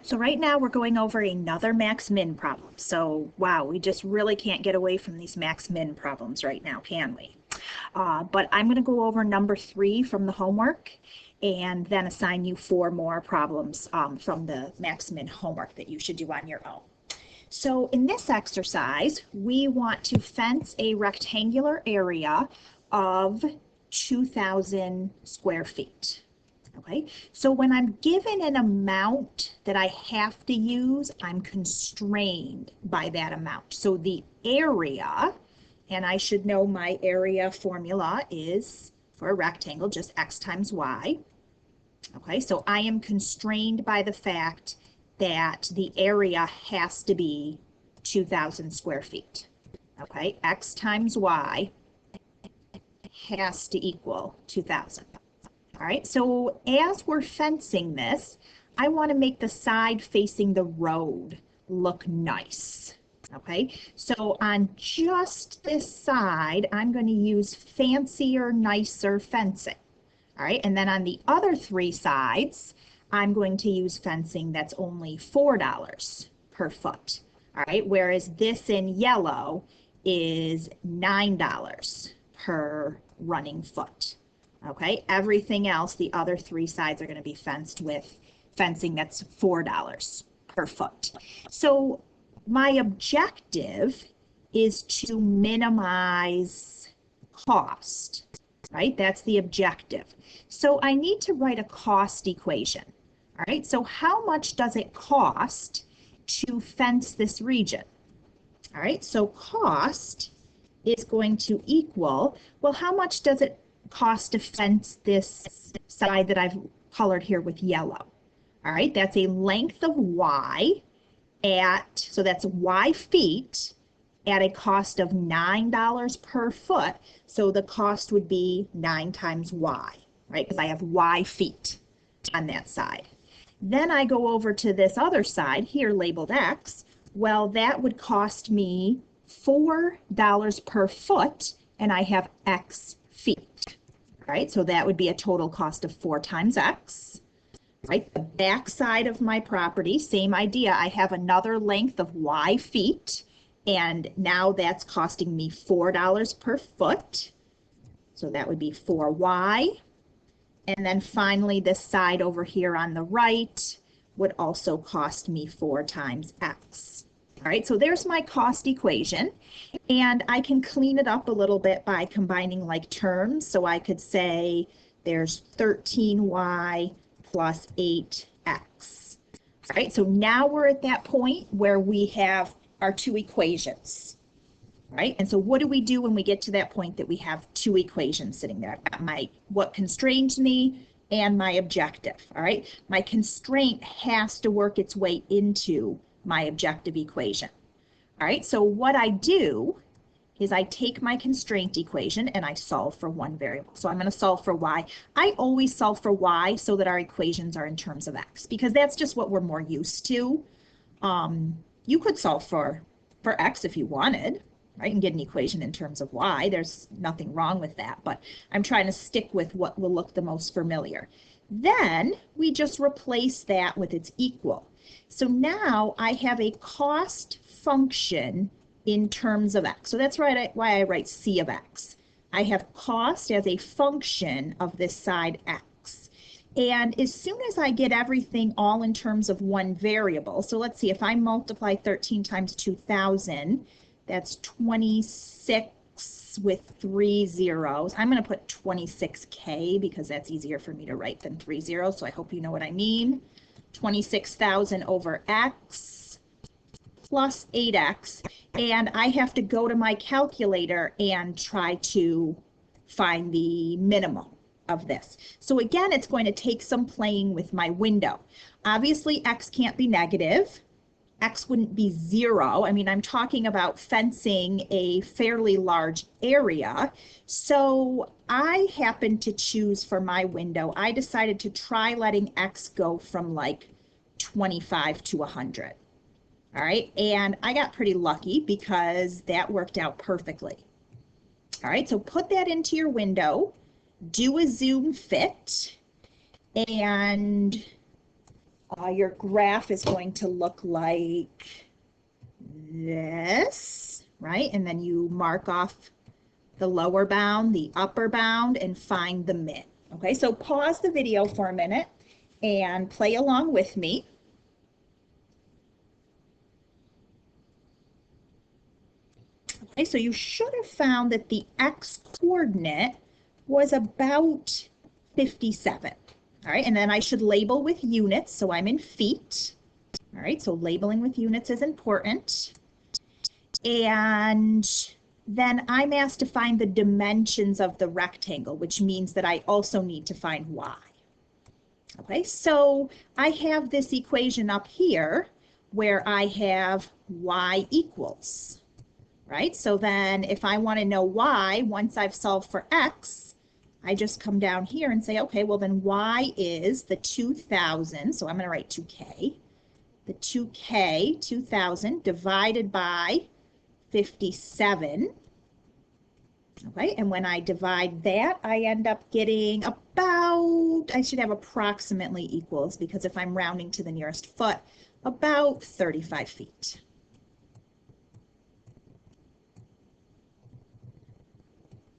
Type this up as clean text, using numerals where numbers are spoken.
So right now we're going over another max-min problem. So wow, we just really can't get away from these max-min problems right now, can we? But I'm going to go over number 3 from the homework and then assign you 4 more problems from the max-min homework that you should do on your own. So in this exercise, we want to fence a rectangular area of 2,000 square feet. Okay, so when I'm given an amount that I have to use, I'm constrained by that amount. So the area, and I should know my area formula is for a rectangle, just x times y. Okay, so I am constrained by the fact that the area has to be 2,000 square feet. Okay, x times y has to equal 2,000. All right, so as we're fencing this, I want to make the side facing the road look nice. Okay, so on just this side, I'm going to use fancier, nicer fencing. All right, and then on the other 3 sides, I'm going to use fencing that's only $4 per foot. All right, whereas this in yellow is $9 per running foot. Okay, everything else, the other 3 sides are going to be fenced with fencing that's $4 per foot. So my objective is to minimize cost, right? That's the objective. So I need to write a cost equation. All right, so how much does it cost to fence this region? All right, so cost is going to equal, well, how much does it cost to fence this side that I've colored here with yellow? All right, that's a length of y so that's y feet at a cost of $9 per foot. So the cost would be 9 times y, right? Because I have y feet on that side. Then I go over to this other side here labeled x. Well, that would cost me $4 per foot, and I have x feet. All right, so that would be a total cost of 4 times x. Right, the back side of my property, same idea. I have another length of y feet, and now that's costing me $4 per foot. So that would be 4y. And then finally, this side over here on the right would also cost me 4 times x. All right, so there's my cost equation, and I can clean it up a little bit by combining like terms. So I could say there's 13y plus 8x. All right, so now we're at that point where we have our 2 equations. All right, and so what do we do when we get to that point that we have 2 equations sitting there? I've got what constrains me and my objective. All right, my constraint has to work its way into my objective equation. All right, so what I do is I take my constraint equation and I solve for one variable. So I'm going to solve for y. I always solve for y so that our equations are in terms of x, because that's just what we're more used to. You could solve for x if you wanted, right, and get an equation in terms of y. There's nothing wrong with that, but I'm trying to stick with what will look the most familiar. Then we just replace that with its equal. So now I have a cost function in terms of x. So that's why I write c of x. I have cost as a function of this side x. And as soon as I get everything all in terms of one variable, so let's see, if I multiply 13 times 2,000, that's 26 with 3 zeros. I'm going to put 26k because that's easier for me to write than 3 zeros, so I hope you know what I mean. 26,000 over x plus 8x, and I have to go to my calculator and try to find the minimum of this. So again, it's going to take some playing with my window. Obviously, x can't be negative. X wouldn't be 0. I mean, I'm talking about fencing a fairly large area. So I happened to choose for my window, I decided to try letting x go from like 25 to 100. All right, and I got pretty lucky because that worked out perfectly. All right, so put that into your window, do a zoom fit, and Your graph is going to look like this, right? And then you mark off the lower bound, the upper bound, and find the min. Okay, so pause the video for a minute and play along with me. Okay, so you should have found that the x coordinate was about 57. All right, and then I should label with units, so I'm in feet. All right, so labeling with units is important. And then I'm asked to find the dimensions of the rectangle, which means that I also need to find y. Okay, so I have this equation up here where I have y equals, right? So then if I want to know y, once I've solved for x, I just come down here and say, okay, well then y is the 2,000, so I'm going to write 2k. The 2k, 2,000, divided by 57. Okay, and when I divide that, I end up getting about, I should have approximately equals, because if I'm rounding to the nearest foot, about 35 feet.